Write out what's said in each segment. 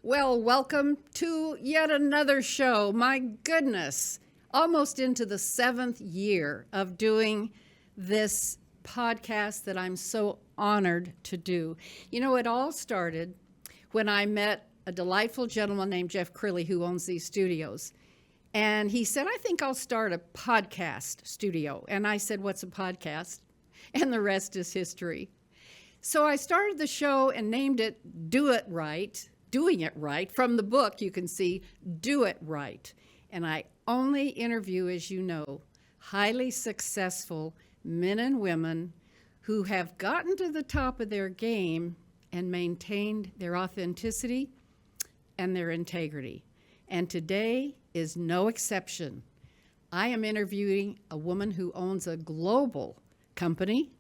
Well, welcome to yet another show. My goodness, almost into the 7th year of doing this podcast that I'm so honored to do. You know, it all started when I met a delightful gentleman named Jeff Crilly who owns these studios. And he said, I think I'll start a podcast studio. And I said, what's a podcast? And the rest is history. So I started the show and named it Doing It Right. From the book, you can see Do It Right. And I only interview, as you know, highly successful men and women who have gotten to the top of their game and maintained their authenticity and their integrity. And today is no exception. I am interviewing a woman who owns a global company,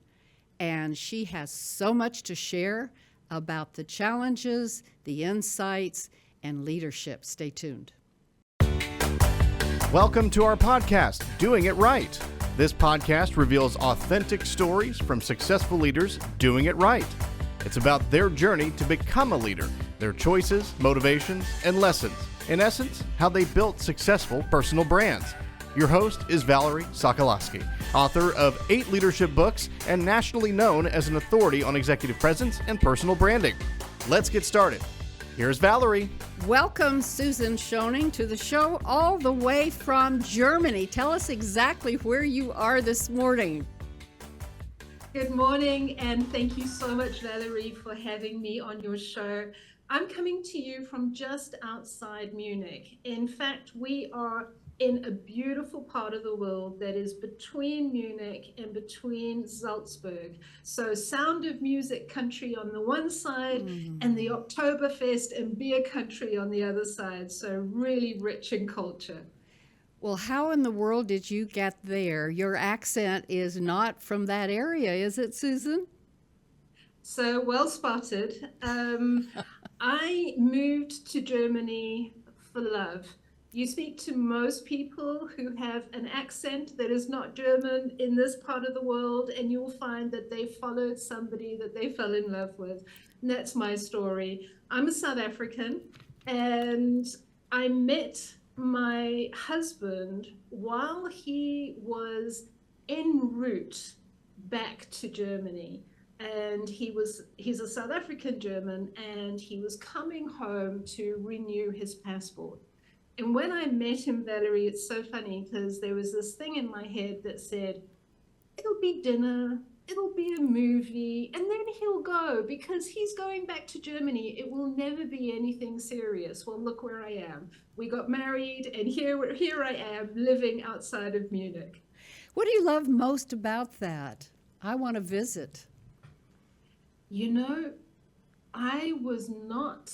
and she has so much to share about the challenges, the insights, and leadership. Stay tuned. Welcome to our podcast, Doing It Right. This podcast reveals authentic stories from successful leaders doing it right. It's about their journey to become a leader, their choices, motivations, and lessons. In essence, how they built successful personal brands. Your host is Valerie Sokolosky, author of 8 leadership books and nationally known as an authority on executive presence and personal branding. Let's get started. Here's Valerie. Welcome, Susan Schoning, to the show all the way from Germany. Tell us exactly where you are this morning. Good morning, and thank you so much, Valerie, for having me on your show. I'm coming to you from just outside Munich. In fact, we are in a beautiful part of the world that is between Munich and between Salzburg. So Sound of Music country on the one side and the Oktoberfest and beer country on the other side. So really rich in culture. Well, how in the world did you get there? Your accent is not from that area, is it, Susan? So well spotted. I moved to Germany for love. You speak to most people who have an accent that is not German in this part of the world, and you'll find that they followed somebody that they fell in love with. And that's my story. I'm a South African, and I met my husband while he was en route back to Germany. And he's a South African German, and he was coming home to renew his passport. And when I met him, Valerie, it's so funny because there was this thing in my head that said, it'll be dinner, it'll be a movie, and then he'll go because he's going back to Germany. It will never be anything serious. Well, look where I am. We got married, and here I am living outside of Munich. What do you love most about that? I want to visit. You know, I was not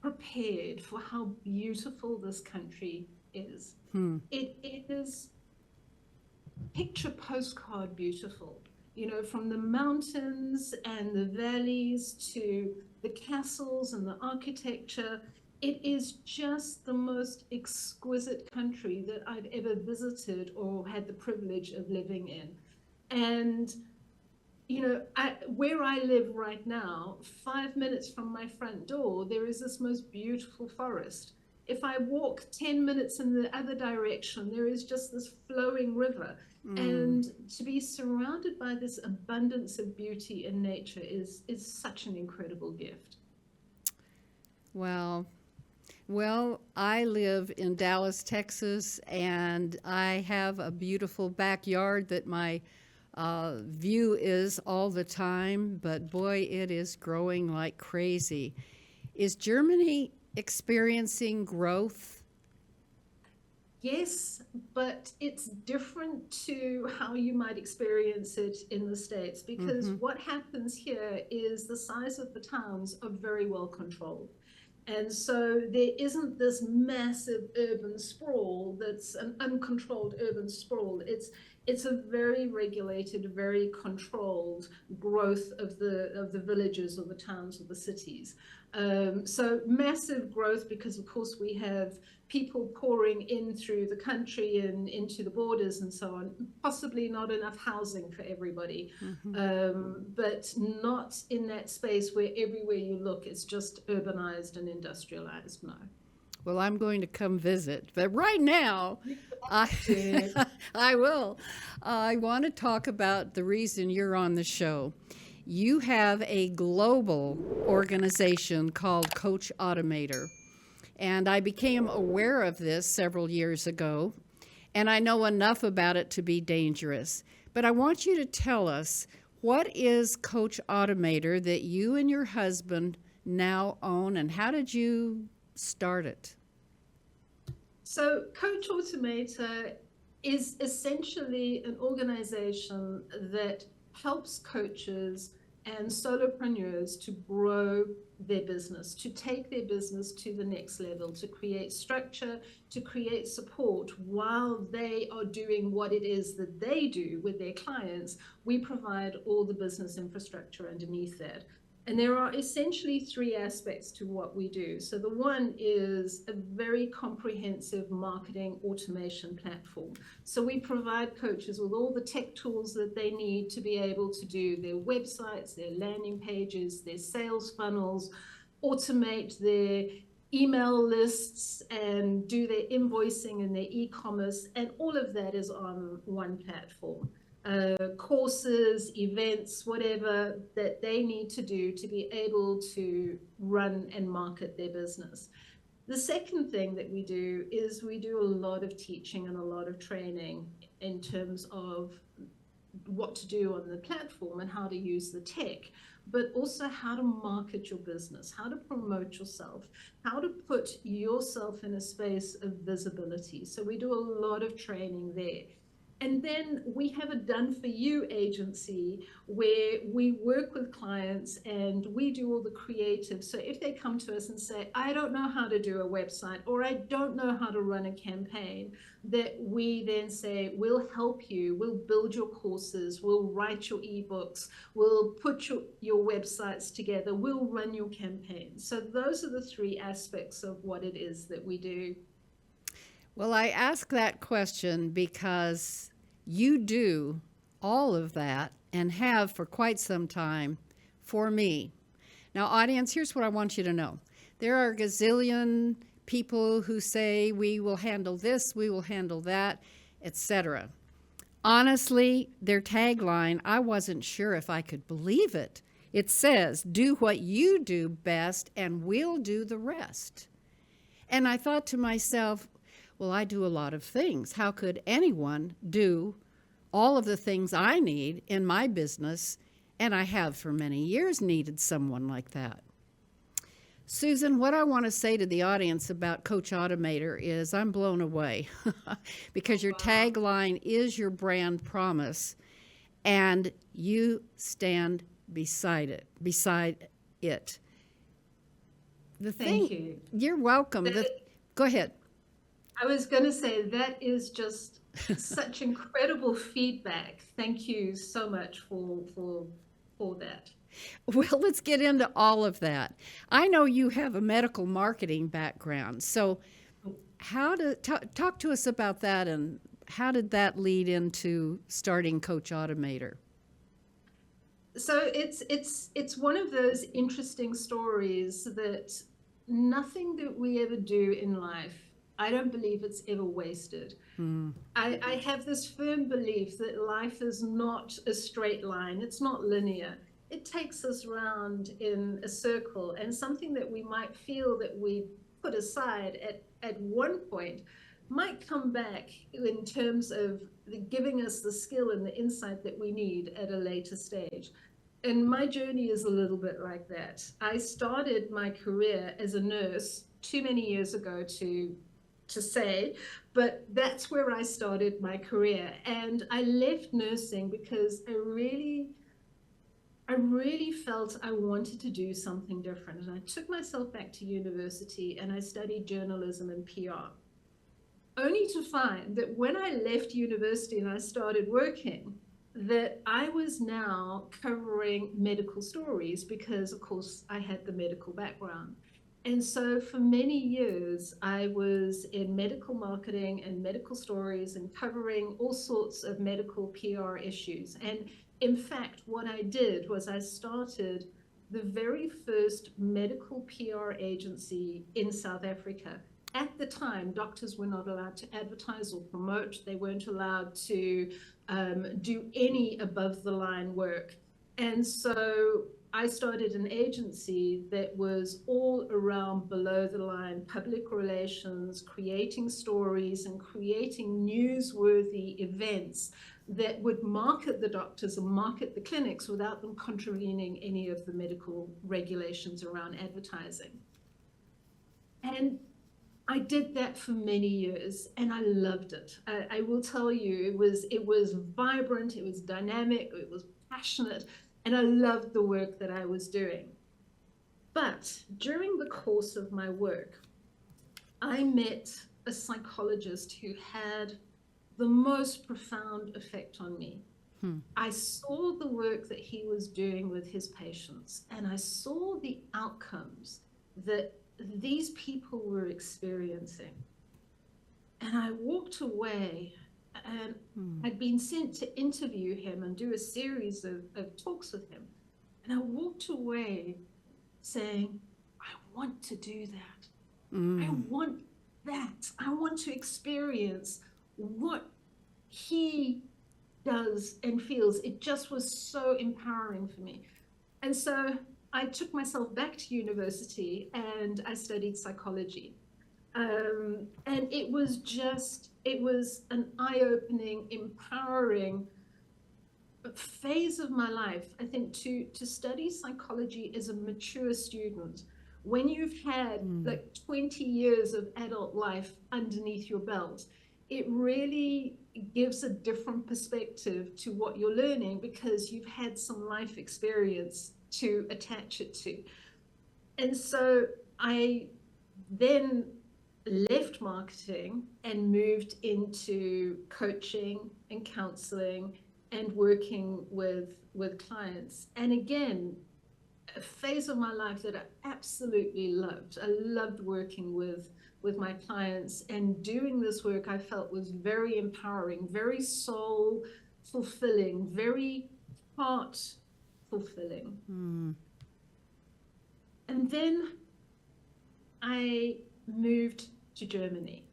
prepared for how beautiful this country is. It is picture postcard beautiful, you know, from the mountains and the valleys to the castles and the architecture. It is just the most exquisite country that I've ever visited or had the privilege of living in. And you know, where I live right now, 5 minutes from my front door, there is this most beautiful forest. If I walk 10 minutes in the other direction, there is just this flowing river. And to be surrounded by this abundance of beauty in nature is such an incredible gift. Well, I live in Dallas, Texas, and I have a beautiful backyard that my view is all the time, but boy, it is growing like crazy. Is Germany experiencing growth? Yes, but it's different to how you might experience it in the States, because what happens here is the size of the towns are very well controlled. And so there isn't this massive urban sprawl that's an uncontrolled urban sprawl. It's a very regulated, very controlled growth of the villages or the towns or the cities. So massive growth because, of course, we have people pouring in through the country and into the borders and so on. Possibly not enough housing for everybody, but not in that space where everywhere you look it's just urbanized and industrialized. No. Well, I'm going to come visit, but right now, I, I will. I want to talk about the reason you're on the show. You have a global organization called Coach Automator, and I became aware of this several years ago, and I know enough about it to be dangerous. But I want you to tell us, what is Coach Automator that you and your husband now own, and how did you start it? So Coach Automator is essentially an organization that helps coaches and solopreneurs to grow their business, to take their business to the next level, to create structure, to create support while they are doing what it is that they do with their clients. We provide all the business infrastructure underneath that. And there are essentially three aspects to what we do. So the one is a very comprehensive marketing automation platform. So we provide coaches with all the tech tools that they need to be able to do their websites, their landing pages, their sales funnels, automate their email lists, and do their invoicing and their e-commerce. And all of that is on one platform. Courses, events, whatever that they need to do to be able to run and market their business. The second thing that we do is we do a lot of teaching and a lot of training in terms of what to do on the platform and how to use the tech, but also how to market your business, how to promote yourself, how to put yourself in a space of visibility. So we do a lot of training there. And then we have a done-for-you agency where we work with clients and we do all the creative. So if they come to us and say, I don't know how to do a website, or I don't know how to run a campaign, that we then say, we'll help you, we'll build your courses, we'll write your ebooks, we'll put your websites together, we'll run your campaigns. So those are the three aspects of what it is that we do. Well, I ask that question because you do all of that and have for quite some time for me. Now, audience, here's what I want you to know. There are a gazillion people who say we will handle this, we will handle that, etc. Honestly, their tagline, I wasn't sure if I could believe it. It says, do what you do best and we'll do the rest. And I thought to myself, well, I do a lot of things. How could anyone do all of the things I need in my business? And I have for many years needed someone like that. Susan, what I want to say to the audience about Coach Automator is I'm blown away because your tagline is your brand promise and you stand beside it. Thank you. You're welcome. Go ahead. I was going to say that is just such incredible feedback. Thank you so much for that. Well, let's get into all of that. I know you have a medical marketing background, so talk to us about that, and how did that lead into starting Coach Automator? So it's one of those interesting stories that nothing that we ever do in life, I don't believe it's ever wasted. I have this firm belief that life is not a straight line. It's not linear. It takes us around in a circle, and something that we might feel that we put aside at one point might come back in terms of giving us the skill and the insight that we need at a later stage. And my journey is a little bit like that. I started my career as a nurse too many years ago to say, but that's where I started my career. And I left nursing because I really felt I wanted to do something different. And I took myself back to university and I studied journalism and PR, only to find that when I left university and I started working, that I was now covering medical stories because, of course, I had the medical background. And so for many years, I was in medical marketing and medical stories and covering all sorts of medical PR issues. And in fact, what I did was I started the very first medical PR agency in South Africa. At the time, doctors were not allowed to advertise or promote. They weren't allowed to do any above the line work. And so I started an agency that was all around below the line public relations, creating stories and creating newsworthy events that would market the doctors and market the clinics without them contravening any of the medical regulations around advertising. And I did that for many years and I loved it. I will tell you, it was vibrant, it was dynamic, it was passionate, and I loved the work that I was doing. But during the course of my work, I met a psychologist who had the most profound effect on me. I saw the work that he was doing with his patients, and I saw the outcomes that these people were experiencing. And I walked away, and I'd been sent to interview him and do a series of talks with him. And I walked away saying, I want to do that. I want that. I want to experience what he does and feels. It just was so empowering for me. And so I took myself back to university and I studied psychology. And it was an eye-opening, empowering phase of my life. I think to study psychology as a mature student, when you've had like 20 years of adult life underneath your belt, it really gives a different perspective to what you're learning because you've had some life experience to attach it to. And so I then left marketing and moved into coaching and counseling and working with clients. And again, a phase of my life that I absolutely loved. I loved working with my clients, and doing this work I felt was very empowering, very soul fulfilling, very heart fulfilling. And then I moved to Germany.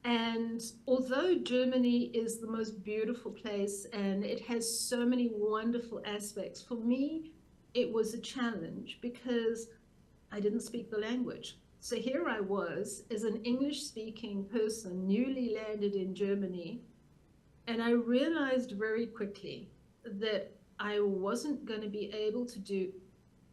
And although Germany is the most beautiful place and it has so many wonderful aspects, for me, it was a challenge because I didn't speak the language. So here I was as an English-speaking person, newly landed in Germany, and I realized very quickly that I wasn't going to be able to do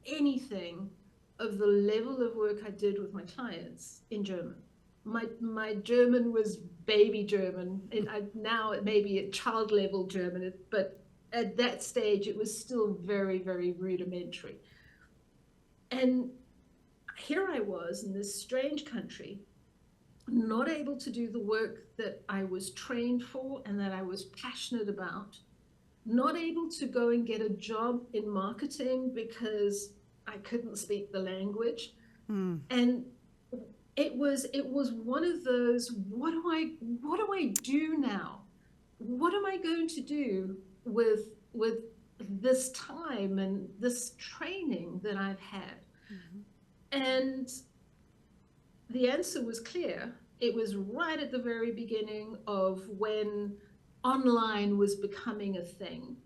anything of the level of work I did with my clients in German. My German was baby German, and now it may be a child level German, but at that stage it was still very, very rudimentary. And here I was in this strange country, not able to do the work that I was trained for and that I was passionate about, not able to go and get a job in marketing because I couldn't speak the language. And it was one of those, what do I do now? What am I going to do with this time and this training that I've had? And the answer was clear. It was right at the very beginning of when online was becoming a thing.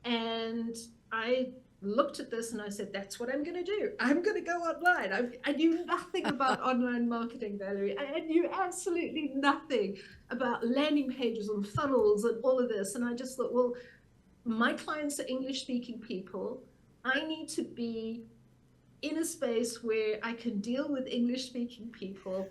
And I looked at this and I said, that's what I'm going to do. I'm going to go online. I knew nothing about online marketing, Valerie. I knew absolutely nothing about landing pages and funnels and all of this. And I just thought, well, my clients are English-speaking people. I need to be in a space where I can deal with English-speaking people.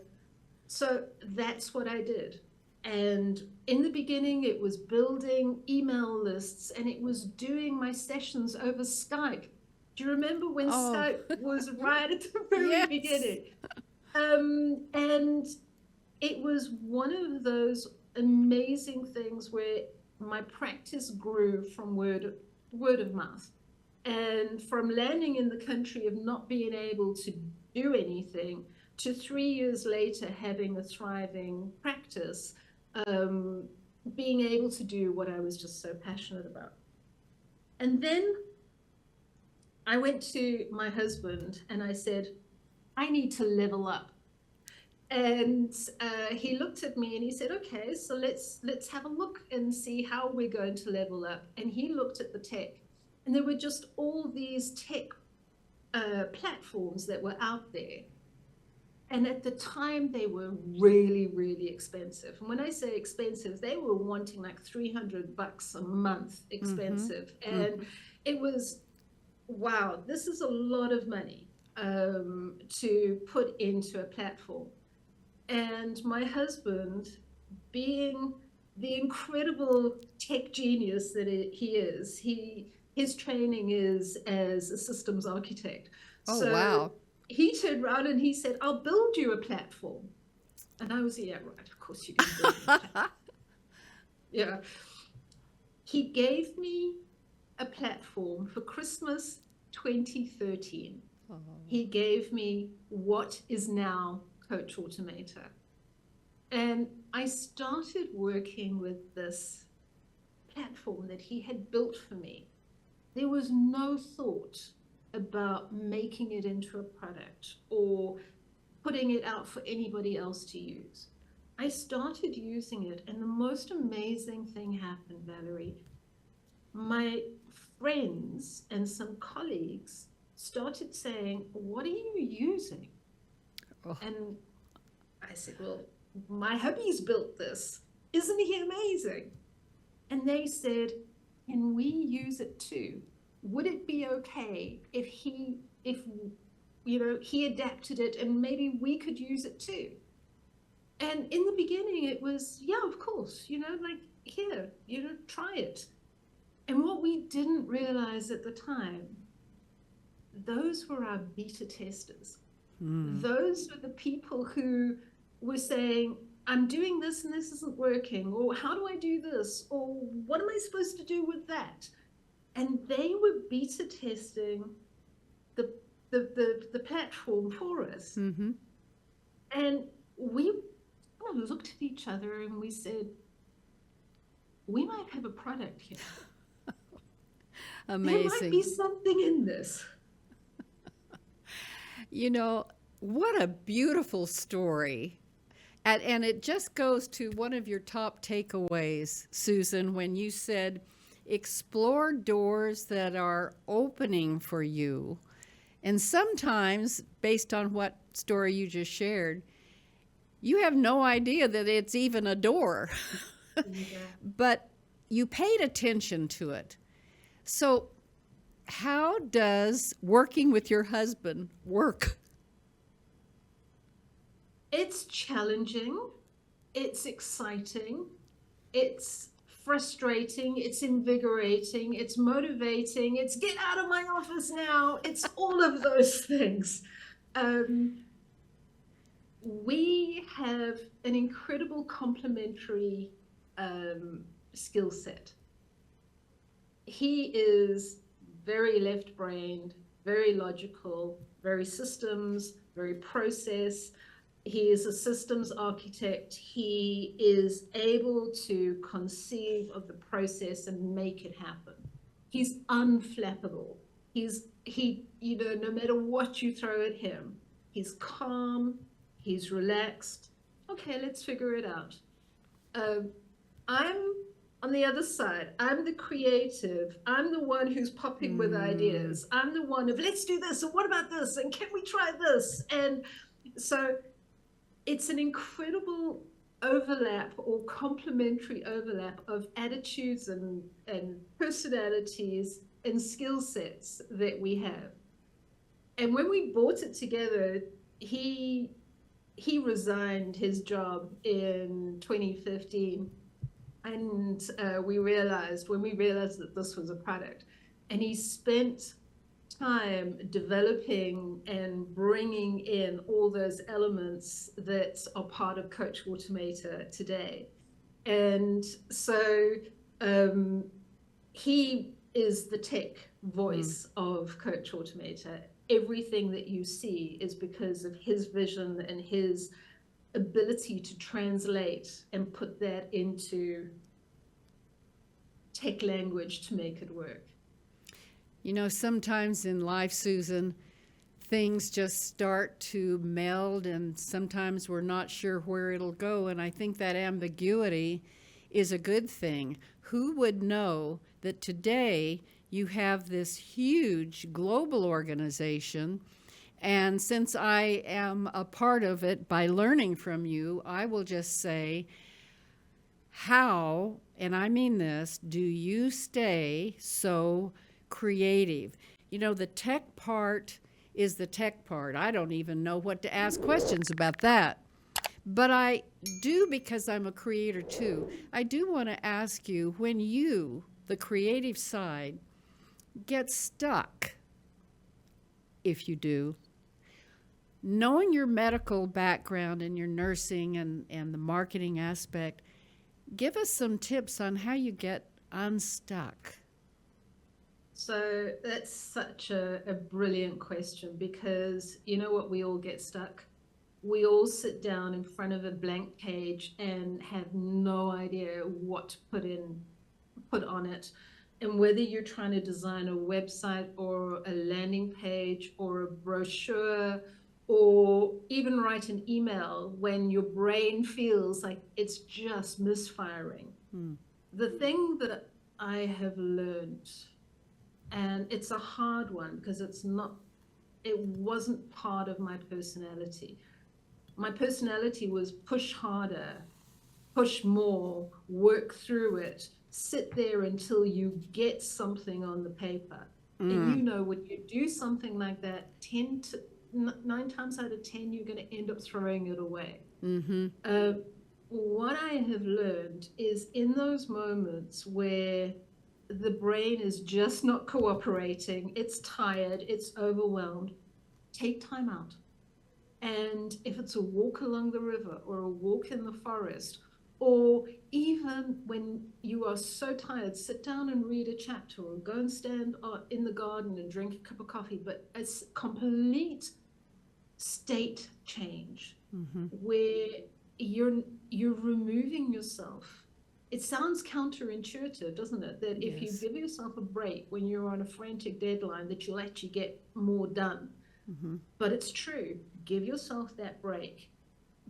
So that's what I did. And in the beginning, it was building email lists and it was doing my sessions over Skype. Do you remember when Skype was right at the very beginning? And it was one of those amazing things where my practice grew from word of mouth. And from landing in the country of not being able to do anything to 3 years later having a thriving practice, being able to do what I was just so passionate about. And then I went to my husband and I said, I need to level up. And he looked at me and he said, okay, so let's have a look and see how we're going to level up. And he looked at the tech, and there were just all these tech platforms that were out there. And at the time, they were really, really expensive. And when I say expensive, they were wanting like $300 a month expensive. Mm-hmm. And it was, wow, this is a lot of money to put into a platform. And my husband, being the incredible tech genius that he is, his training is as a systems architect. Oh, so wow. He turned around and he said, I'll build you a platform. And I was, yeah, right, of course you can build me a platform. Yeah. He gave me a platform for Christmas 2013. Oh. He gave me what is now Coach Automator. And I started working with this platform that he had built for me. There was no thought about making it into a product or putting it out for anybody else to use. I started using it, and the most amazing thing happened, Valerie. My friends and some colleagues started saying, what are you using? Oh. And I said, well, my hubby's built this. Isn't he amazing? And they said, can we use it too? Would it be okay if he adapted it and maybe we could use it too? And in the beginning it was, yeah, of course, like, here, try it. And what we didn't realize at the time, those were our beta testers. Those were the people who were saying, I'm doing this and this isn't working, or how do I do this, or what am I supposed to do with that? And they were beta testing the platform for us. Mm-hmm. And we kind of looked at each other and we said, we might have a product here. Amazing. There might be something in this. What a beautiful story. And it just goes to one of your top takeaways, Susan, when you said, explore doors that are opening for you. And sometimes, based on what story you just shared, you have no idea that it's even a door. Yeah. But you paid attention to it. So how does working with your husband work? It's challenging, it's exciting, it's frustrating, it's invigorating, it's motivating, it's get out of my office now, it's all of those things. We have an incredible complementary skill set. He is very left-brained, very logical, very systems, very process. He is a systems architect. He is able to conceive of the process and make it happen. He's unflappable. No matter what you throw at him, he's calm, he's relaxed. Okay, let's figure it out. I'm on the other side. I'm the creative. I'm the one who's popping with ideas. I'm the one of, let's do this, and what about this, and can we try this? And so it's an incredible overlap or complementary overlap of attitudes and personalities and skill sets that we have. And when we brought it together, he resigned his job in 2015. And when we realized that this was a product, and he spent time developing and bringing in all those elements that are part of Coach Automator today. And so He is the tech voice of Coach Automator. Everything that you see is because of his vision and his ability to translate and put that into tech language to make it work. You know, sometimes in life, Susan, things just start to meld, and sometimes we're not sure where it'll go. And I think that ambiguity is a good thing. Who would know that today you have this huge global organization? And since I am a part of it by learning from you, I will just say, how, and I mean this, do you stay so creative? You know, the tech part is the tech part. I don't even know what to ask questions about that. But I do, because I'm a creator too, I do want to ask you, when you, the creative side, get stuck, if you do, knowing your medical background and your nursing and the marketing aspect, give us some tips on how you get unstuck. So that's such a brilliant question, because you know what, we all get stuck. We all sit down in front of a blank page and have no idea what to put on it. And whether you're trying to design a website or a landing page or a brochure or even write an email, when your brain feels like it's just misfiring. The thing that I have learned, and it's a hard one because it wasn't part of my personality. My personality was push harder, push more, work through it, sit there until you get something on the paper. And you know, when you do something like that, 9 times out of 10, you're going to end up throwing it away. What I have learned is, in those moments where the brain is just not cooperating, it's tired, it's overwhelmed, take time out. And if it's a walk along the river or a walk in the forest, or even when you are so tired, sit down and read a chapter, or go and stand in the garden and drink a cup of coffee. But it's complete state change where you're removing yourself. It sounds counterintuitive, doesn't it? That if you give yourself a break when you're on a frantic deadline, that you'll actually get more done. But it's true. Give yourself that break.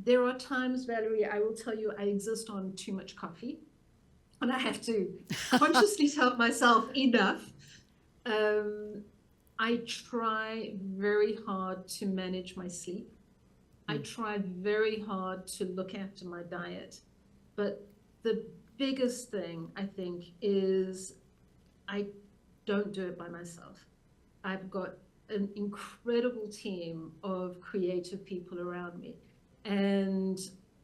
There are times, Valerie, I will tell you, I exist on too much coffee, and I have to consciously tell myself enough. I try very hard to manage my sleep. I try very hard to look after my diet. But the biggest thing, I think, is I don't do it by myself. I've got an incredible team of creative people around me. And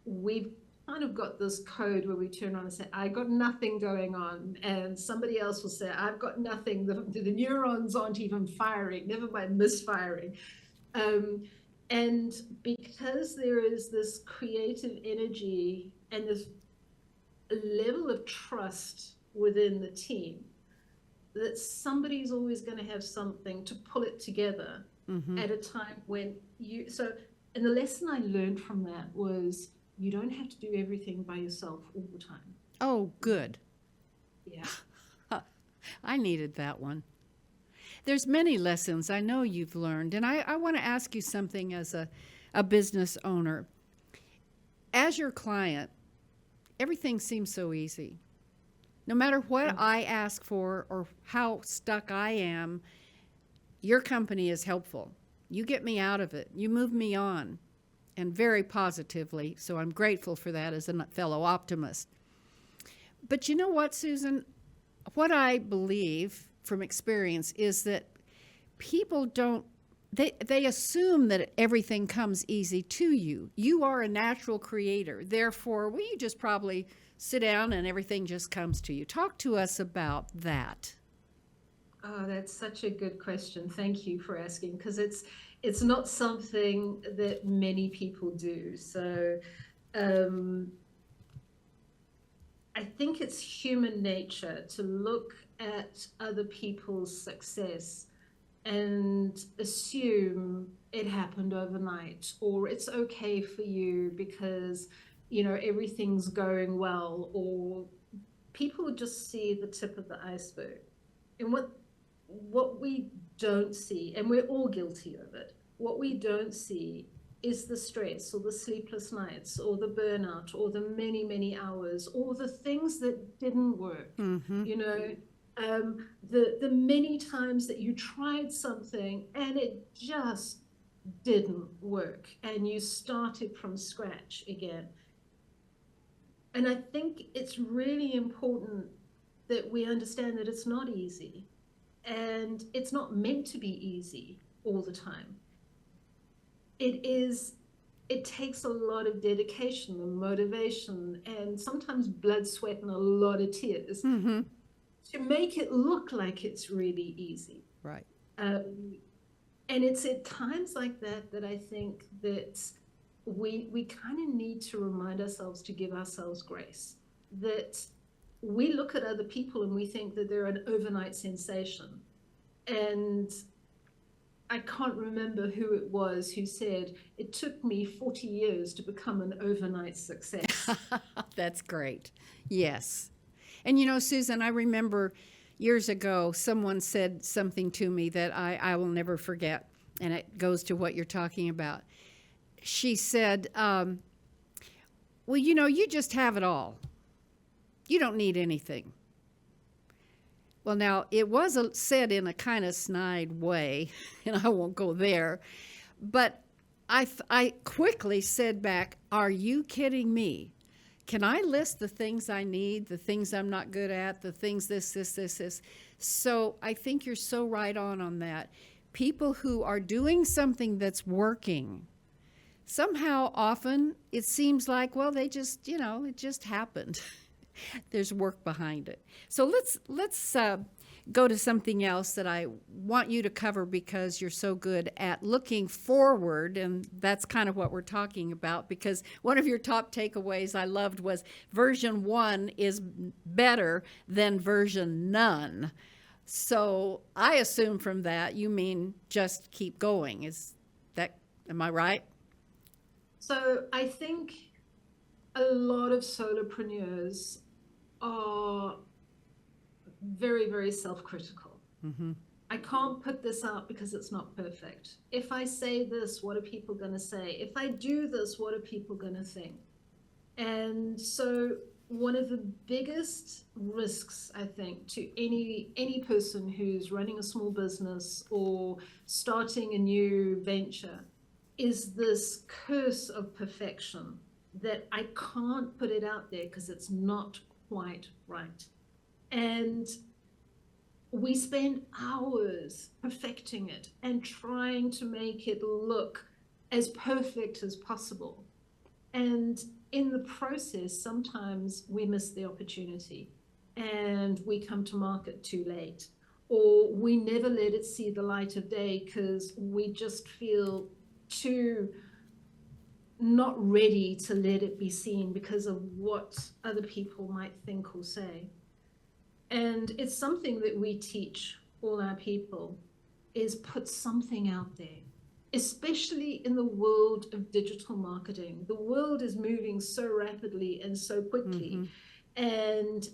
we've kind of got this code where we turn around and say, I got nothing going on. And somebody else will say, I've got nothing. The neurons aren't even firing, never mind misfiring. And because there is this creative energy and this level of trust within the team, that somebody's always going to have something to pull it together at a time when you, and the lesson I learned from that was, you don't have to do everything by yourself all the time. Oh, good. Yeah. I needed that one. There's many lessons I know you've learned, and I want to ask you something as a business owner. As your client, everything seems so easy. No matter what I ask for or how stuck I am, your company is helpful. You get me out of it. You move me on, and very positively. So I'm grateful for that as a fellow optimist. But you know what, Susan? What I believe from experience is that people they assume that everything comes easy to you. You are a natural creator. Therefore, you just probably sit down and everything just comes to you. Talk to us about that. Oh, that's such a good question. Thank you for asking, because it's not something that many people do. So I think it's human nature to look at other people's success and assume it happened overnight, or it's okay for you because, everything's going well, or people just see the tip of the iceberg. And what we don't see, and we're all guilty of it, what we don't see is the stress or the sleepless nights or the burnout or the many, many hours or the things that didn't work. You know, the many times that you tried something and it just didn't work and you started from scratch again. And I think it's really important that we understand that it's not easy and it's not meant to be easy all the time. It takes a lot of dedication and motivation and sometimes blood, sweat, and a lot of tears to make it look like it's really easy. Right. And it's at times like that I think that we kind of need to remind ourselves to give ourselves grace. That we look at other people and we think that they're an overnight sensation. And I can't remember who it was who said, it took me 40 years to become an overnight success. That's great. Yes. And Susan, I remember years ago, someone said something to me that I will never forget, and it goes to what you're talking about. She said, well, you just have it all. You don't need anything. Well, now, it was said in a kind of snide way, and I won't go there, but I quickly said back, are you kidding me? Can I list the things I need, the things I'm not good at, the things this? So I think you're so right on that. People who are doing something that's working, somehow often it seems like, well, they just, it just happened. There's work behind it. So let's go to something else that I want you to cover because you're so good at looking forward, and that's kind of what we're talking about, because one of your top takeaways I loved was version 1 is better than version none. So I assume from that you mean just keep going. Am I right? So I think a lot of solopreneurs are very, very self-critical. I can't put this out because it's not perfect. If I say this, what are people going to say? If I do this, what are people going to think? And so one of the biggest risks, I think, to any person who's running a small business or starting a new venture is this curse of perfection, that I can't put it out there because it's not quite right. And we spend hours perfecting it and trying to make it look as perfect as possible. And in the process, sometimes we miss the opportunity and we come to market too late, or we never let it see the light of day because we just feel too not ready to let it be seen because of what other people might think or say. And it's something that we teach all our people, is put something out there, especially in the world of digital marketing. The world is moving so rapidly and so quickly, and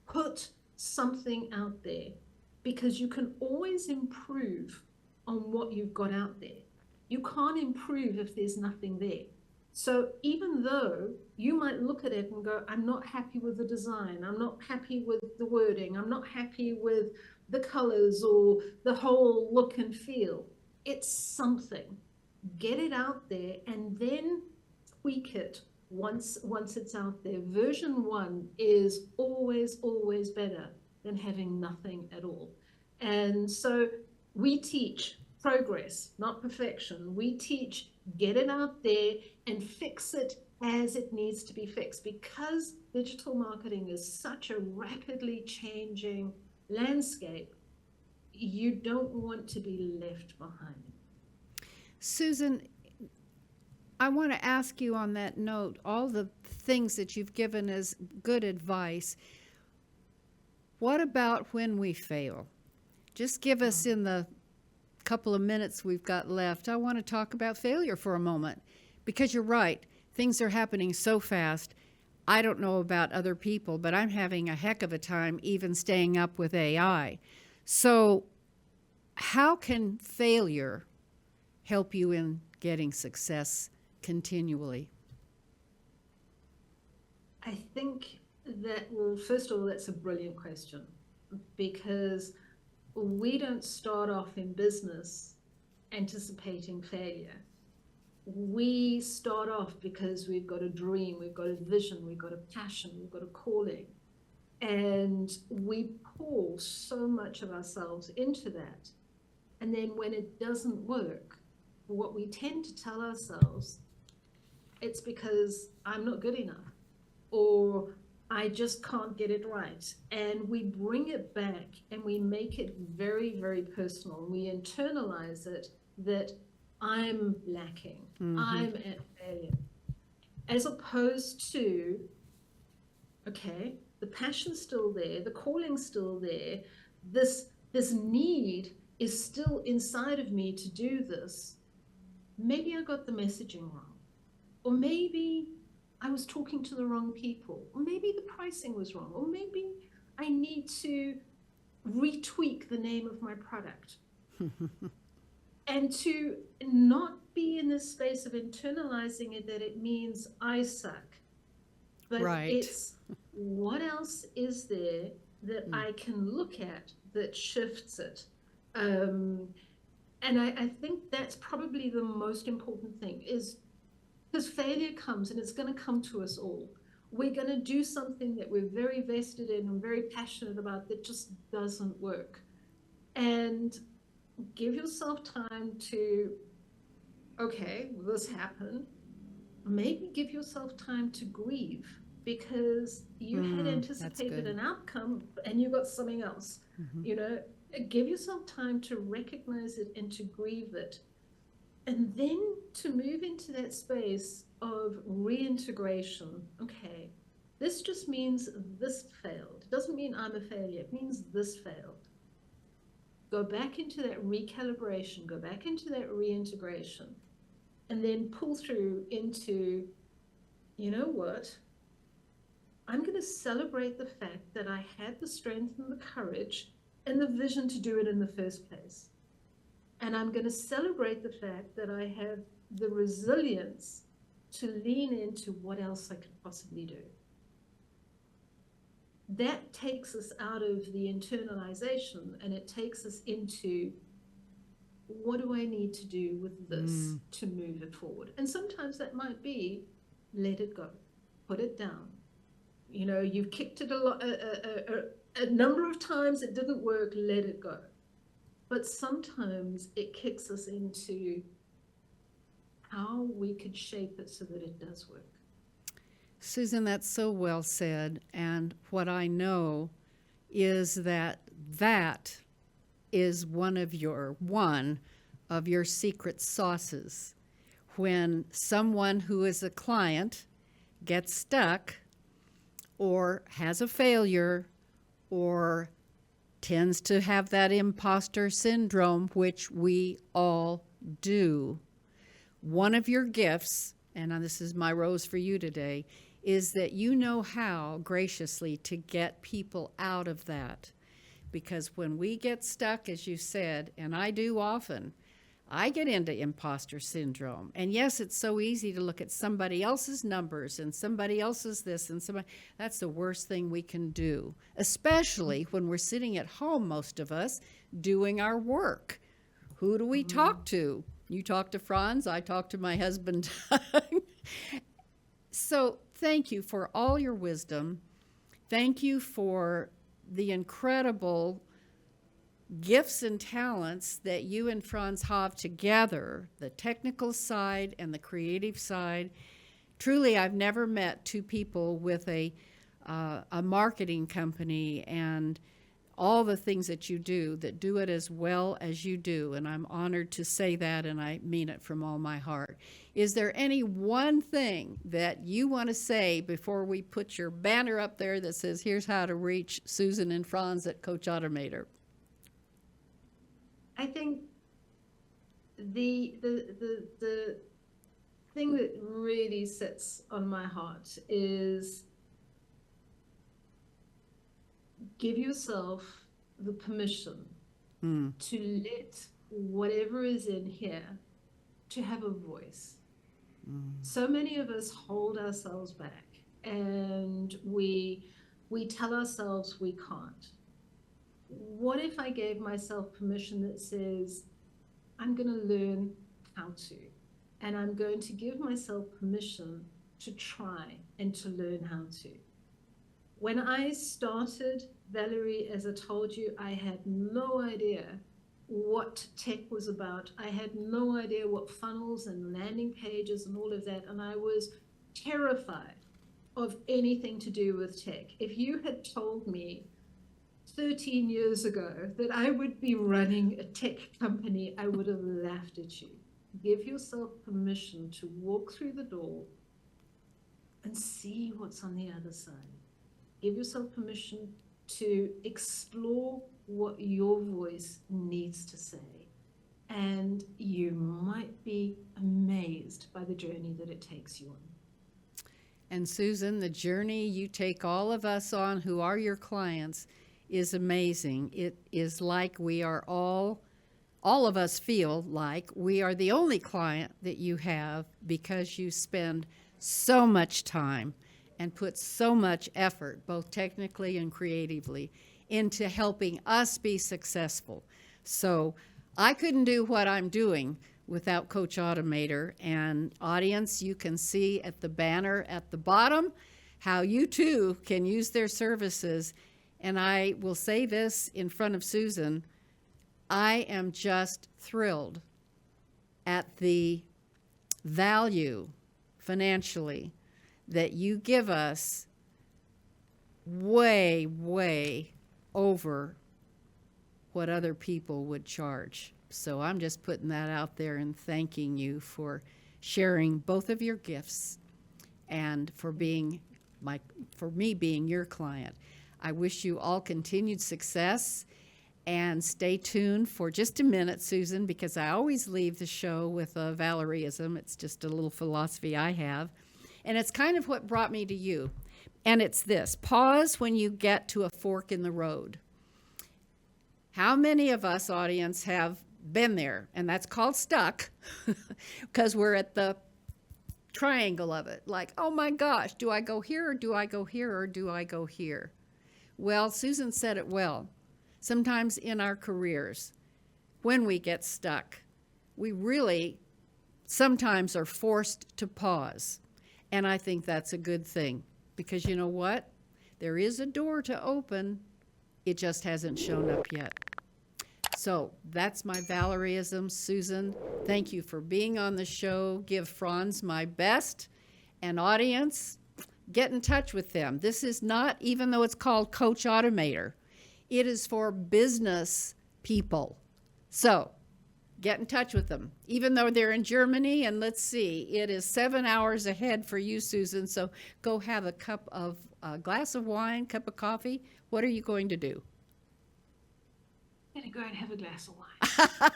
put something out there, because you can always improve on what you've got out there. You can't improve if there's nothing there. So even though you might look at it and go, I'm not happy with the design, I'm not happy with the wording, I'm not happy with the colors or the whole look and feel, it's something. Get it out there and then tweak it once it's out there. Version 1 is always, always better than having nothing at all. And so we teach progress, not perfection. We teach, get it out there and fix it as it needs to be fixed, because digital marketing is such a rapidly changing landscape. You don't want to be left behind. Susan, I want to ask you on that note, all the things that you've given as good advice, what about when we fail? Just give us, in the couple of minutes we've got left, I want to talk about failure for a moment, because you're right. Things are happening so fast. I don't know about other people, but I'm having a heck of a time even staying up with AI. So how can failure help you in getting success continually? I think that, well, first of all, that's a brilliant question, because we don't start off in business anticipating failure. We start off because we've got a dream, we've got a vision, we've got a passion, we've got a calling. And we pour so much of ourselves into that. And then when it doesn't work, what we tend to tell ourselves, it's because I'm not good enough, or I just can't get it right. And we bring it back and we make it very, very personal. We internalize it that I'm lacking, I'm at failure. As opposed to, okay, the passion's still there, the calling's still there, this need is still inside of me to do this. Maybe I got the messaging wrong, or maybe I was talking to the wrong people, or maybe the pricing was wrong, or maybe I need to retweak the name of my product. And to not be in this space of internalizing it that it means I suck, but Right. it's what else is there that I can look at that shifts it. And I think that's probably the most important thing, is because failure comes, and it's going to come to us all. We're going to do something that we're very vested in and very passionate about that just doesn't work. And give yourself time to, okay, this happened. Maybe give yourself time to grieve, because you had anticipated an outcome and you got something else. You know, give yourself time to recognize it and to grieve it. And then to move into that space of reintegration. Okay, this just means this failed. It doesn't mean I'm a failure. It means this failed. Go back into that recalibration, go back into that reintegration, and then pull through into, you know what? I'm going to celebrate the fact that I had the strength and the courage and the vision to do it in the first place. And I'm going to celebrate the fact that I have the resilience to lean into what else I could possibly do. That takes us out of the internalization, and it takes us into, what do I need to do with this to move it forward? And sometimes that might be, let it go, put it down. You know, you've kicked it a number of times, it didn't work, let it go. But sometimes it kicks us into how we could shape it so that it does work. Susan, that's so well said. And what I know is that that is one of your secret sauces. When someone who is a client gets stuck or has a failure or tends to have that imposter syndrome, which we all do, one of your gifts, and this is my rose for you today, is that you know how graciously to get people out of that. Because when we get stuck, as you said, and I do often, I get into imposter syndrome. And yes, it's so easy to look at somebody else's numbers and somebody else's this and somebody. That's the worst thing we can do, especially when we're sitting at home, most of us, doing our work. Who do we talk to? You talk to Franz, I talk to my husband. So thank you for all your wisdom. Thank you for the incredible gifts and talents that you and Franz have together, the technical side and the creative side. Truly, I've never met two people with a marketing company and all the things that you do, that do it as well as you do. And I'm honored to say that, and I mean it from all my heart. Is there any one thing that you want to say before we put your banner up there that says, here's how to reach Susan and Franz at Coach Automator? I think the thing that really sits on my heart is give yourself the permission to let whatever is in here to have a voice. So many of us hold ourselves back, and we tell ourselves we can't. What if I gave myself permission that says, I'm going to learn how to, and I'm going to give myself permission to try and to learn how to. When I started Valerie, as I told you, I had no idea what tech was about. I had no idea what funnels and landing pages and all of that, and I was terrified of anything to do with tech. If you had told me 13 years ago that I would be running a tech company, I would have laughed at you. Give yourself permission to walk through the door and see what's on the other side. Give yourself permission to explore what your voice needs to say. And you might be amazed by the journey that it takes you on. And Susan, the journey you take all of us on who are your clients is amazing. It is like we are all of us feel like we are the only client that you have, because you spend so much time and put so much effort, both technically and creatively, into helping us be successful. So I couldn't do what I'm doing without Coach Automator. And audience, you can see at the banner at the bottom how you too can use their services. And I will say this in front of Susan, I am just thrilled at the value financially that you give us, way, way over what other people would charge. So I'm just putting that out there and thanking you for sharing both of your gifts and for me being your client. I wish you all continued success, and stay tuned for just a minute, Susan, because I always leave the show with a Valerieism. It's just a little philosophy I have. And it's kind of what brought me to you. And it's this: pause when you get to a fork in the road. How many of us, audience, have been there? And that's called stuck, because we're at the triangle of it. Like, oh my gosh, do I go here, or do I go here, or do I go here? Well, Susan said it well. Sometimes in our careers, when we get stuck, we really sometimes are forced to pause. And I think that's a good thing, because you know what? There is a door to open. It just hasn't shown up yet. So that's my Valerieism. Susan, thank you for being on the show. Give Franz my best. And audience, get in touch with them. This is not, even though it's called Coach Automator, it is for business people. So get in touch with them, even though they're in Germany. And let's see, it is 7 hours ahead for you, Susan. So go have a glass of wine, cup of coffee. What are you going to do? I'm going to go and have a glass of wine.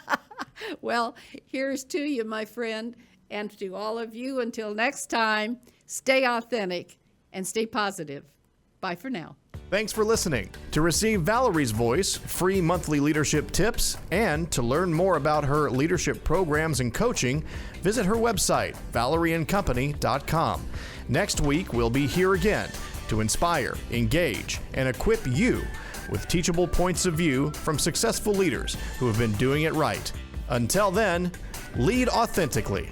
Well, here's to you, my friend, and to all of you. Until next time, stay authentic and stay positive. Bye for now. Thanks for listening. To receive Valerie's voice, free monthly leadership tips, and to learn more about her leadership programs and coaching, visit her website, valerieandcompany.com. Next week, we'll be here again to inspire, engage, and equip you with teachable points of view from successful leaders who have been doing it right. Until then, lead authentically.